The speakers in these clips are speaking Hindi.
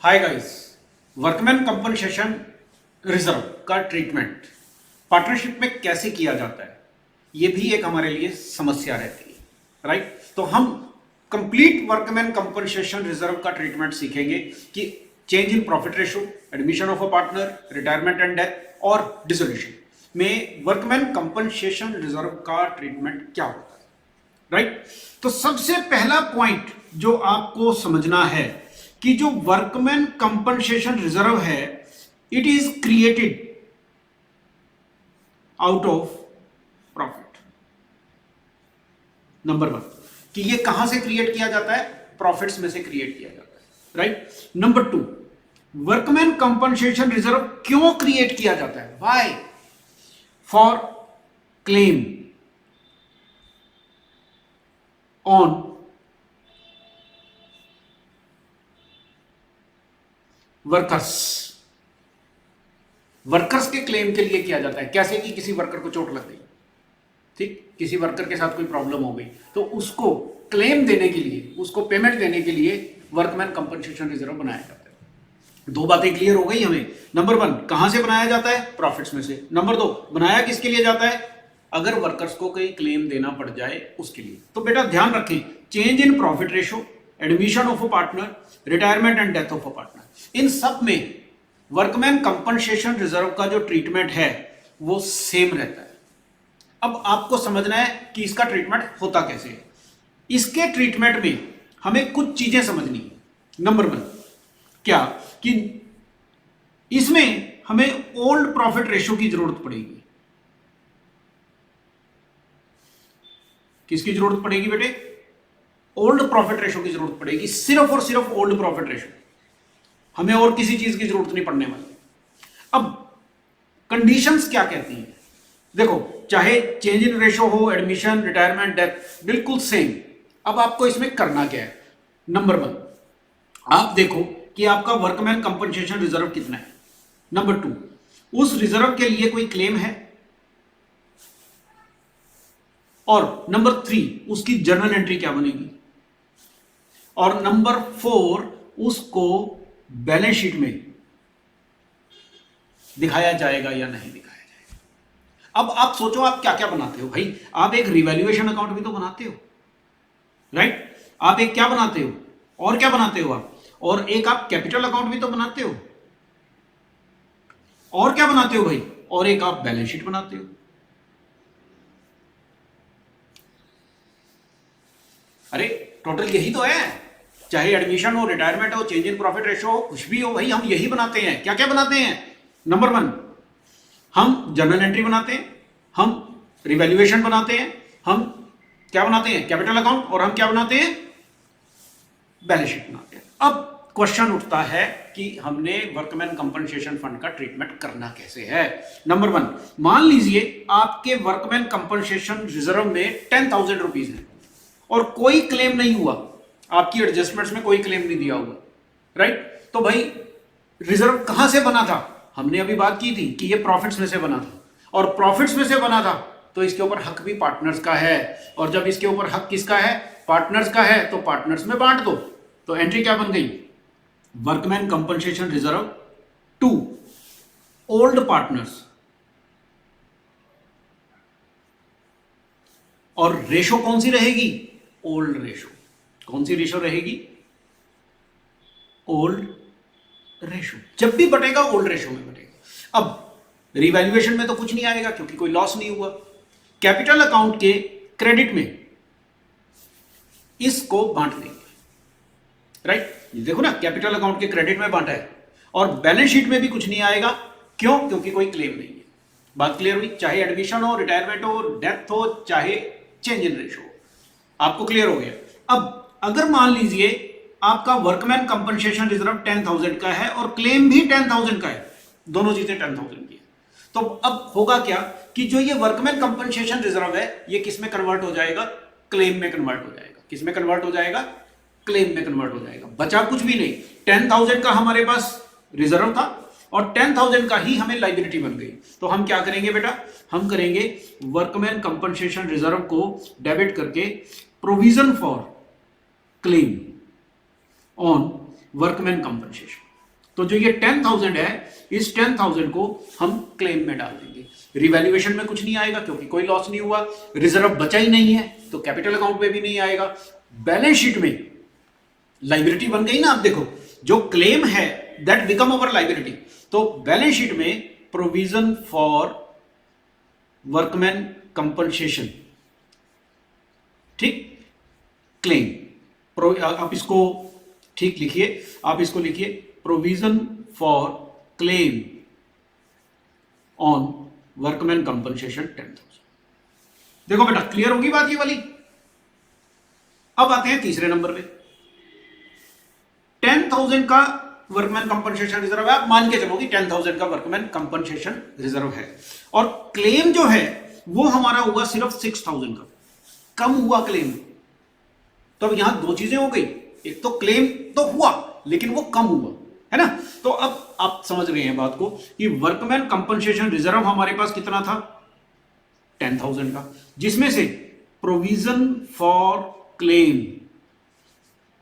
Hi guys, workman compensation reserve का ट्रीटमेंट पार्टनरशिप में कैसे किया जाता है, ये भी एक हमारे लिए समस्या रहती है, राइट। तो हम कंप्लीट वर्कमैन कंपनसेशन रिजर्व का ट्रीटमेंट सीखेंगे कि change in profit ratio, admission of a partner, retirement and death और डिसोल्यूशन में वर्कमैन कंपनसेशन रिजर्व का ट्रीटमेंट क्या होता है, राइट। तो सबसे पहला पॉइंट जो आपको समझना है कि जो वर्कमैन कंपनसेशन रिजर्व है, it is created out of profit. Number one, कि ये कहां से क्रिएट किया जाता है? प्रॉफिट्स में से क्रिएट किया जाता है, right. Number two, workman compensation reserve क्यों क्रिएट किया जाता है? Why? For claim on workers के क्लेम के लिए किया जाता है। कैसे? कि किसी वर्कर को चोट लग गई, ठीक, किसी वर्कर के साथ कोई प्रॉब्लम हो गई, तो उसको क्लेम देने के लिए, उसको पेमेंट देने के लिए वर्कमैन कंपनसेशन रिजर्व बनाया जाता है। दो बातें क्लियर हो गई हमें। नंबर वन, कहां से बनाया जाता है? प्रॉफिट्स में से। नंबर दो, बनाया किसके लिए जाता है? अगर वर्कर्स को कोई क्लेम देना पड़ जाए उसके लिए। तो बेटा ध्यान रखें, change in profit ratio, admission of a partner, retirement and death of a partner, इन सब में वर्कमैन कंपनसेशन रिजर्व का जो ट्रीटमेंट है वो सेम रहता है। अब आपको समझना है कि इसका ट्रीटमेंट होता कैसे है। इसके ट्रीटमेंट में हमें कुछ चीजें समझनी है। नंबर वन, क्या कि इसमें हमें ओल्ड प्रॉफिट रेशो की जरूरत पड़ेगी। किसकी जरूरत पड़ेगी बेटे? ओल्ड प्रॉफिट रेशो की जरूरत पड़ेगी, सिर्फ और सिर्फ ओल्ड प्रॉफिट रेशो। हमें और किसी चीज की जरूरत नहीं पड़ने वाली। अब कंडीशंस क्या कहती हैं? देखो, चाहे चेंज इन रेशो हो, एडमिशन, रिटायरमेंट, डेथ, बिल्कुल सेम। अब आपको इसमें करना क्या है? नंबर वन, आप देखो कि आपका वर्कमैन कंपनसेशन रिजर्व कितना है। नंबर टू, उस रिजर्व के लिए कोई क्लेम है। और नंबर थ्री, उसकी जर्नल एंट्री क्या बनेगी। और नंबर फोर, उसको बैलेंस शीट में दिखाया जाएगा या नहीं दिखाया जाएगा। अब आप सोचो, आप क्या क्या बनाते हो भाई? आप एक रिवैल्यूएशन अकाउंट भी तो बनाते हो, राइट। आप एक क्या बनाते हो, और क्या बनाते हो आप? और एक आप कैपिटल अकाउंट भी तो बनाते हो। और क्या बनाते हो भाई? और एक आप बैलेंस शीट बनाते हो। अरे टोटल यही तो है। चाहे एडमिशन हो, रिटायरमेंट हो, चेंज इन प्रॉफिट रेशो हो, कुछ भी हो भाई, हम यही बनाते हैं। क्या क्या बनाते हैं? नंबर वन, हम जर्नल एंट्री बनाते हैं, हम रिवैल्यूएशन बनाते हैं, हम क्या बनाते हैं? कैपिटल अकाउंट, और हम क्या बनाते हैं? बैलेंस शीट बनाते हैं। अब क्वेश्चन उठता है कि हमने वर्कमैन कंपनसेशन फंड का ट्रीटमेंट करना कैसे है। नंबर वन, मान लीजिए आपके वर्कमैन कंपनसेशन रिजर्व में 10,000 रुपीज है और कोई क्लेम नहीं हुआ, आपकी एडजस्टमेंट्स में कोई क्लेम नहीं दिया हुआ, राइट। तो भाई रिजर्व कहां से बना था? हमने अभी बात की थी कि ये प्रॉफिट्स में से बना था, और प्रॉफिट्स में से बना था तो इसके ऊपर हक भी पार्टनर्स का है। और जब इसके ऊपर हक किसका है? पार्टनर्स का है, तो पार्टनर्स में बांट दो। तो एंट्री क्या बन गई? Workman compensation reserve to old partners. और रेशो कौन सी रहेगी? Old ratio. कौन सी रेशो रहेगी? Old ratio. जब भी बटेगा ओल्ड रेशो में बटेगा। अब रिवैल्यूएशन में तो कुछ नहीं आएगा क्योंकि कोई लॉस नहीं हुआ। कैपिटल अकाउंट के क्रेडिट में इसको बांट देंगे, राइट। देखो ना, कैपिटल अकाउंट के क्रेडिट में बांटा है, और बैलेंस शीट में भी कुछ नहीं आएगा। क्यों? क्योंकि कोई क्लेम नहीं है। बात क्लियर हुई? चाहे एडमिशन हो, रिटायरमेंट हो, डेथ हो, चाहे चेंज इन रेशो हो। आपको क्लियर हो गया? अब अगर मान लीजिए आपका वर्कमैन कंपनसेशन रिजर्व 10,000 का है और क्लेम भी 10,000 का है, दोनों चीजें 10,000 की है, तो अब होगा क्या कि जो ये वर्कमैन कंपनसेशन रिजर्व है, ये किस में कन्वर्ट हो जाएगा? क्लेम में कन्वर्ट हो जाएगा। किस में कन्वर्ट हो जाएगा? क्लेम में कन्वर्ट हो जाएगा। बचा कुछ भी नहीं। 10,000 का हमारे पास रिजर्व था और 10,000 का ही हमें लाइबिलिटी बन गई। तो हम क्या करेंगे बेटा? हम करेंगे वर्कमैन कंपनसेशन रिजर्व को डेबिट करके provision for claim on workman compensation. तो जो ये 10,000 है, इस 10,000 को हम क्लेम में डाल देंगे। रिवैल्यूएशन में कुछ नहीं आएगा क्योंकि कोई लॉस नहीं हुआ, रिजर्व बचा ही नहीं है, तो कैपिटल अकाउंट में भी नहीं आएगा। बैलेंस शीट में लाइबिलिटी बन गई ना। आप देखो, जो क्लेम है दैट बिकम अवर लाइबिलिटी, तो बैलेंस शीट में प्रोविजन फॉर वर्कमैन कंपनसेशन, ठीक, क्लेम। आप इसको ठीक लिखिए, आप इसको लिखिए provision for claim on workman compensation 10,000। देखो बेटा, क्लियर होगी बात ये वाली। अब आते हैं तीसरे नंबर पे। 10,000 का वर्कमैन कंपनसेशन रिजर्व है। आप मान के चलो कि 10,000 का वर्कमैन कंपनसेशन रिजर्व है, और क्लेम जो है वो हमारा होगा सिर्फ 6,000 का, कम हुआ क्लेम। तो अब यहां दो चीजें हो गई, एक तो क्लेम तो हुआ लेकिन वो कम हुआ, है ना। तो अब आप समझ रहे हैं बात को कि वर्कमैन कंपनसेशन रिजर्व हमारे पास कितना था, 10,000 का, जिसमें से provision for claim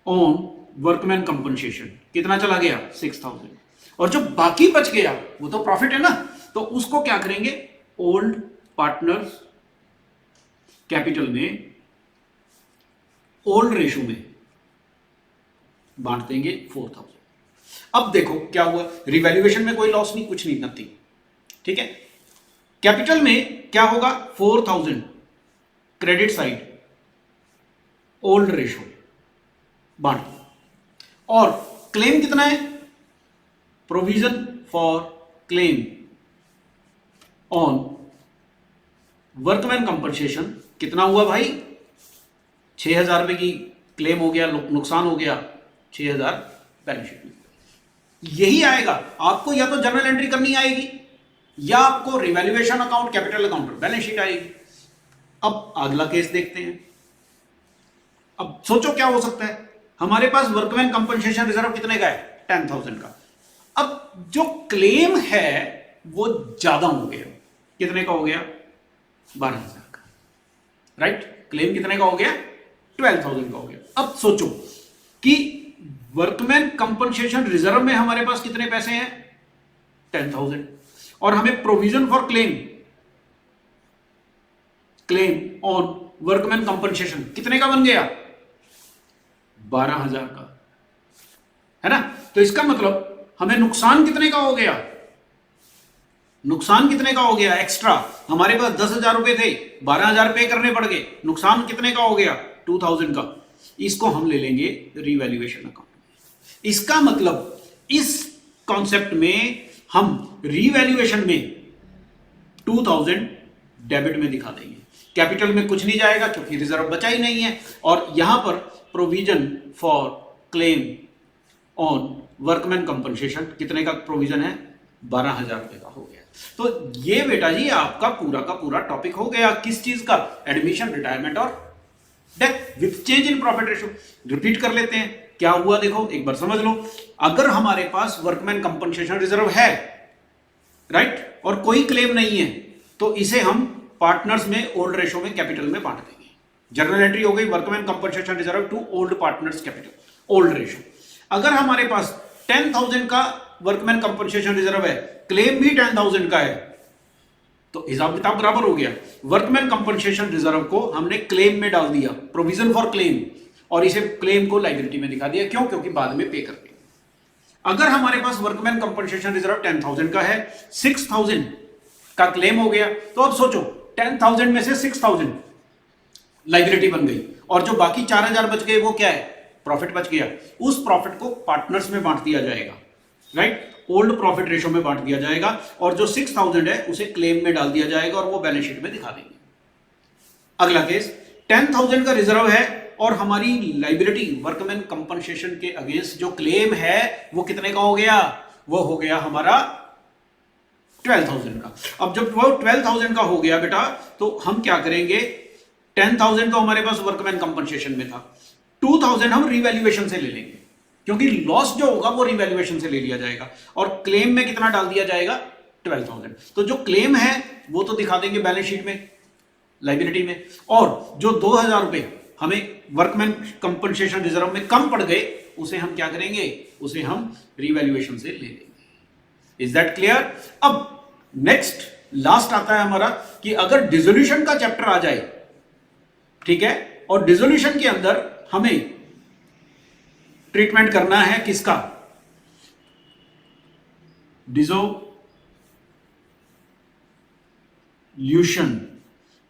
on workman compensation कितना चला गया, 6,000, और जो बाकी बच गया वो तो प्रॉफिट है ना। तो उसको क्या करेंगे, ओल्ड पार्टनर्स कैपिटल में ओल्ड रेशो में बांट देंगे 4,000। अब देखो क्या हुआ, रिवैल्यूएशन में कोई लॉस नहीं, कुछ नहीं, नथिंग, ठीक है। कैपिटल में क्या होगा, 4,000 क्रेडिट साइड ओल्ड रेशो बांट, और क्लेम कितना है, provision for claim on workman compensation कितना हुआ भाई, 6,000 रुपए की क्लेम हो गया, नुकसान हो गया 6,000 बैलेंस शीट में। यही आएगा आपको, या तो जर्नल एंट्री करनी आएगी या आपको revaluation account capital account balance sheet आएगी। अब अगला केस देखते हैं। अब सोचो क्या हो सकता है, हमारे पास वर्कमैन कंपनसेशन रिजर्व कितने का है, 10,000 का। अब जो क्लेम है वो ज्यादा हो गया, कितने का हो गया, 12,000 का, राइट। क्लेम कितने का हो गया, 12,000 का हो गया। अब सोचो कि वर्कमैन कंपनसेशन रिजर्व में हमारे पास कितने पैसे हैं, 10,000, और हमें provision for claim on workman compensation कितने का बन गया, 12,000 का, है ना। तो इसका मतलब हमें नुकसान कितने का हो गया, नुकसान कितने का हो गया एक्स्ट्रा, हमारे पास 10,000 रुपए थे, 12,000 पे करने पड़ गए, नुकसान कितने का हो गया, 2,000 का। इसको हम ले लेंगे रिवैल्यूएशन अकाउंट। इसका मतलब इस कॉन्सेप्ट में हम रिवैल्यूएशन में 2,000 डेबिट में दिखा देंगे, कैपिटल में कुछ नहीं जाएगा क्योंकि रिजर्व बचा ही नहीं है, और यहां पर provision for claim on workman compensation कितने का प्रोविजन है, 12,000 रुपए का हो गया। तो ये बेटा जी आपका पूरा का पूरा टॉपिक हो गया, किस चीज का, एडमिशन, रिटायरमेंट और death with change in profit ratio. Repeat कर लेते हैं क्या हुआ, देखो एक बार समझ लो। अगर हमारे पास वर्कमैन कंपनसेशन रिजर्व है, राइट, और कोई क्लेम नहीं है, तो इसे हम पार्टनर्स में ओल्ड रेशो में कैपिटल में बांट देंगे। जर्नल एंट्री हो गई workman compensation reserve to old partners capital, old ratio. अगर हमारे पास 10,000 का वर्कमैन कंपनसेशन रिजर्व है, क्लेम भी 10,000 का है, तो हिसाब किताब बराबर हो गया। वर्कमैन कंपनसेशन रिजर्व को हमने क्लेम में डाल दिया, प्रोविजन फॉर क्लेम, और इसे क्लेम को लायबिलिटी में दिखा दिया। क्यों, क्योंकि बाद में पे करते हैं। अगर हमारे पास वर्कमैन कंपनसेशन रिजर्व 10,000 का है, 6,000 का क्लेम हो गया, तो अब सोचो 10,000 में से 6,000 लायबिलिटी बन गई, और जो बाकी 4,000 बच गए वो क्या है, प्रॉफिट बच गया। उस प्रॉफिट को पार्टनर्स में बांट दिया जाएगा, राइट, ओल्ड प्रॉफिट रेशो में बांट दिया जाएगा, और जो 6,000 है उसे क्लेम में डाल दिया जाएगा और वो बैलेंस शीट में दिखा देंगे। अगला केस, 10,000 का रिजर्व है और हमारी लाइबिलिटी वर्कमैन कंपनसेशन के अगेंस्ट जो क्लेम है वो कितने का हो गया, वो हो गया हमारा 12,000 का। अब जब वो 12,000 का हो गया बेटा, तो हम क्या करेंगे, 10,000 तो हमारे पास वर्कमैन कंपनसेशन में था, 2,000 हम रिवैल्यूएशन से ले लेंगे, क्योंकि लॉस जो होगा वो रिवैल्यूएशन से ले लिया जाएगा, और क्लेम में कितना डाल दिया जाएगा, 12,000। तो जो क्लेम है वो तो दिखा देंगे बैलेंस शीट में, लाइबिलिटी में, और जो 2,000 रुपए हमें वर्कमैन कंपनसेशन रिजर्व में कम पड़ गए उसे हम क्या करेंगे, उसे हम रीवैल्यूएशन से ले लेंगे। Is that clear? अब नेक्स्ट लास्ट आता है हमारा कि अगर डिसोल्यूशन का चैप्टर आ जाए, ठीक है, और डिसोल्यूशन के अंदर हमें ट्रीटमेंट करना है किसका? Dissolution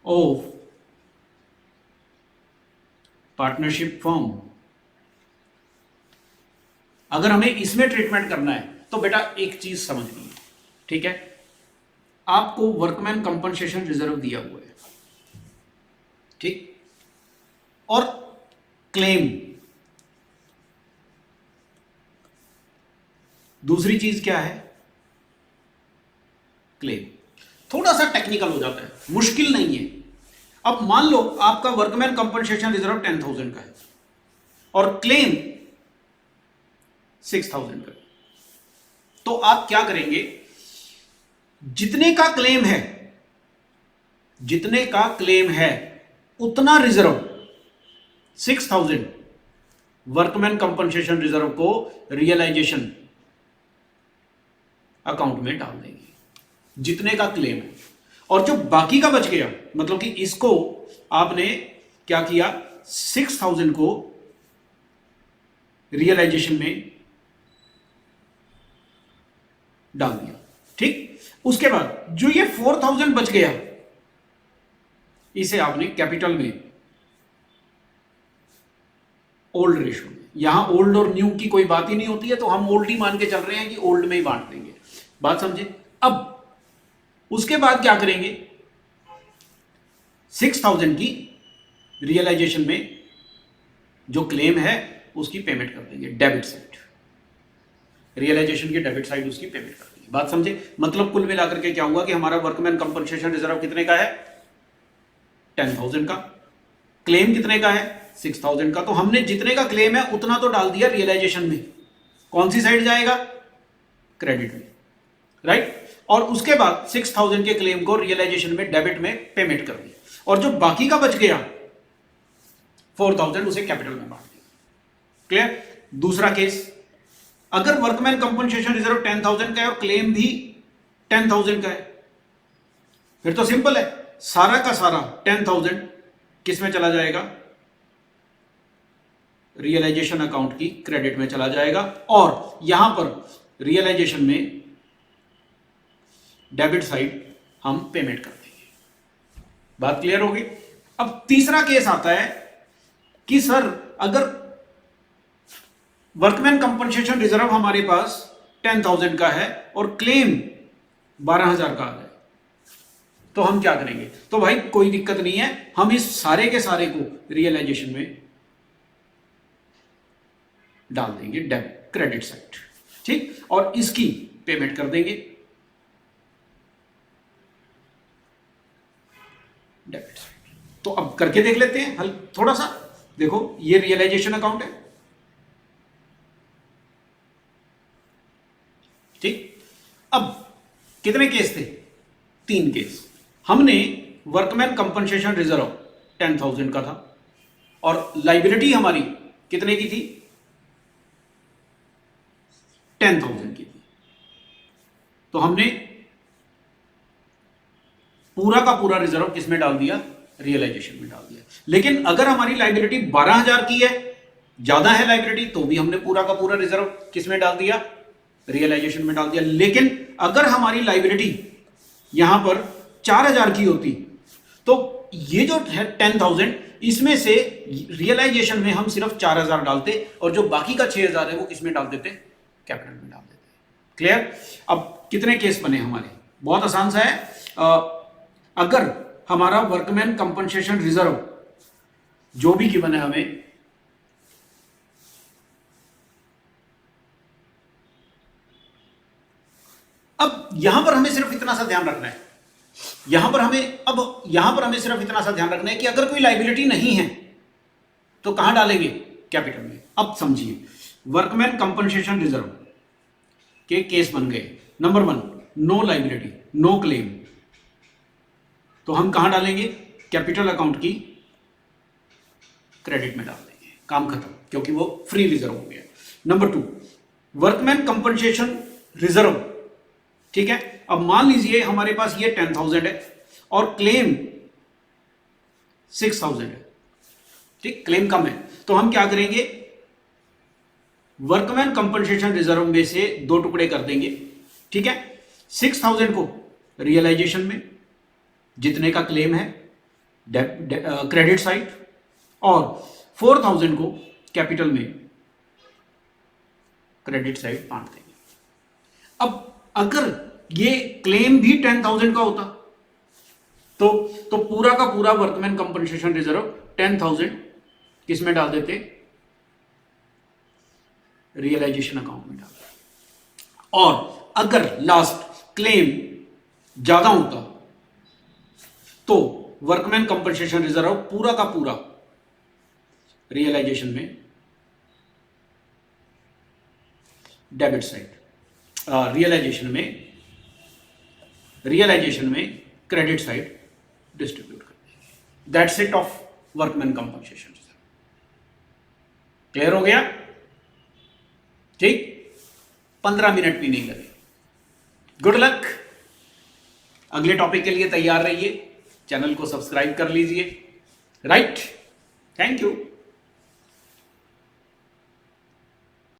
of partnership form. अगर हमें इसमें ट्रीटमेंट करना है तो बेटा एक चीज समझनी है, ठीक है, आपको वर्कमैन कंपनसेशन रिजर्व दिया हुआ है, ठीक, और क्लेम, दूसरी चीज क्या है? क्लेम। थोड़ा सा टेक्निकल हो जाता है, मुश्किल नहीं है। अब मान लो आपका वर्कमैन कंपनसेशन रिजर्व 10,000 का है और क्लेम 6,000 का है, तो आप क्या करेंगे? जितने का क्लेम है उतना रिजर्व 6,000 वर्कमैन कंपनसेशन रिजर्व को रियलाइजेशन अकाउंट में डाल देंगे, जितने का क्लेम है। और जो बाकी का बच गया, मतलब कि इसको आपने क्या किया? 6,000 को रियलाइजेशन में डाल दिया, ठीक। उसके बाद जो ये 4,000 बच गया, इसे आपने कैपिटल में ओल्ड रेशो में, यहां ओल्ड और न्यू की कोई बात ही नहीं होती है, तो हम ओल्ड ही मान के चल रहे हैं कि ओल्ड में ही बांट देंगे। बात समझे? अब उसके बाद क्या करेंगे? 6,000 की रियलाइजेशन में जो क्लेम है उसकी पेमेंट कर देंगे, डेबिट साइड, रियलाइजेशन की डेबिट साइड उसकी पेमेंट कर देंगे। बात समझे? मतलब कुल मिलाकर के क्या हुआ कि हमारा वर्कमैन कंपनसेशन रिजर्व कितने का है? 10,000 का। क्लेम कितने का है? 6,000 का। तो हमने जितने का क्लेम है उतना तो डाल दिया रियलाइजेशन में। कौन सी साइड जाएगा? क्रेडिट में, राइट। और उसके बाद 6,000 के क्लेम को रियलाइजेशन में डेबिट में पेमेंट कर दिया, और जो बाकी का बच गया 4,000 उसे कैपिटल में बांट दिया। क्लियर? दूसरा केस, अगर वर्कमैन कंपनसेशन रिजर्व 10,000 का है और क्लेम भी 10,000 का है, फिर तो सिंपल है, सारा का सारा 10,000 किस में चला जाएगा? रियलाइजेशन अकाउंट की क्रेडिट में चला जाएगा, और यहां पर रियलाइजेशन में डेबिट साइड हम पेमेंट कर देंगे। बात क्लियर होगी? अब तीसरा केस आता है कि सर अगर वर्कमैन कंपनसेशन रिजर्व हमारे पास 10,000 का है और क्लेम 12,000 का आ जाए, तो हम क्या करेंगे? तो भाई कोई दिक्कत नहीं है, हम इस सारे के सारे को रियलाइजेशन में डाल देंगे डेबिट क्रेडिट साइड, ठीक, और इसकी पेमेंट कर देंगे डेबिट साइड। तो अब करके देख लेते हैं हल थोड़ा सा। देखो ये रियलाइजेशन अकाउंट है, ठीक। अब कितने केस थे? 3 केस। हमने वर्कमैन कंपनसेशन रिजर्व 10,000 का था और लाइबिलिटी हमारी कितने की थी? 10,000 की थी। तो हमने पूरा का पूरा रिजर्व किस में डाल दिया? रियलाइजेशन में डाल दिया। लेकिन अगर हमारी लाइबिलिटी 12,000 की है, ज्यादा है लाइबिलिटी, तो भी हमने पूरा का पूरा रिजर्व किस में डाल दिया? रियलाइजेशन में डाल दिया। लेकिन अगर हमारी लाइबिलिटी यहां पर 4,000 की होती, तो ये जो है 10,000, इसमें से रियलाइजेशन में हम सिर्फ 4,000 डालते और जो बाकी का 6,000 है वो किस में डाल देते? कैपिटल में डाल देते। क्लियर? अब कितने केस बने हमारे? बहुत आसान सा है। अगर हमारा वर्कमैन कंपनसेशन रिजर्व जो भी गिवन है हमें, अब यहां पर हमें सिर्फ इतना सा ध्यान रखना है, यहां पर हमें सिर्फ इतना सा ध्यान रखना है कि अगर कोई लाइबिलिटी नहीं है तो कहां डालेंगे? कैपिटल में। अब समझिए, वर्कमैन कंपनसेशन रिजर्व के केस बन गए। Number 1, no liability, no claim, तो हम कहां डालेंगे? कैपिटल अकाउंट की क्रेडिट में डाल देंगे, काम खत्म, क्योंकि वो फ्री रिजर्व हो गया। नंबर 2, वर्कमैन कंपनसेशन रिजर्व, ठीक है। अब मान लीजिए हमारे पास ये 10,000 है और क्लेम 6,000 है, ठीक, क्लेम कम है, तो हम क्या करेंगे, वर्कमैन कंपनसेशन रिजर्व में से दो टुकड़े कर देंगे, ठीक है। 6,000 को रियलाइजेशन में जितने का क्लेम है क्रेडिट साइड, और 4,000 को कैपिटल में क्रेडिट साइड बांट देंगे। अब अगर ये क्लेम भी 10,000 का होता तो पूरा का पूरा वर्कमैन कंपनसेशन रिजर्व 10,000 किस में डाल देते, रियलाइजेशन अकाउंट में डाल देते। और अगर लास्ट क्लेम ज्यादा होता तो वर्कमैन कंपनसेशन रिजर्व पूरा का पूरा रियलाइजेशन में डेबिट साइड, रियलाइजेशन में क्रेडिट साइड डिस्ट्रीब्यूट कर देंगे। That's it of workman compensation reserve. Clear हो गया? ठीक, 15 मिनट भी नहीं लगे। Good luck. अगले टॉपिक के लिए तैयार रहिए, चैनल को सब्सक्राइब कर लीजिए। Right, thank you.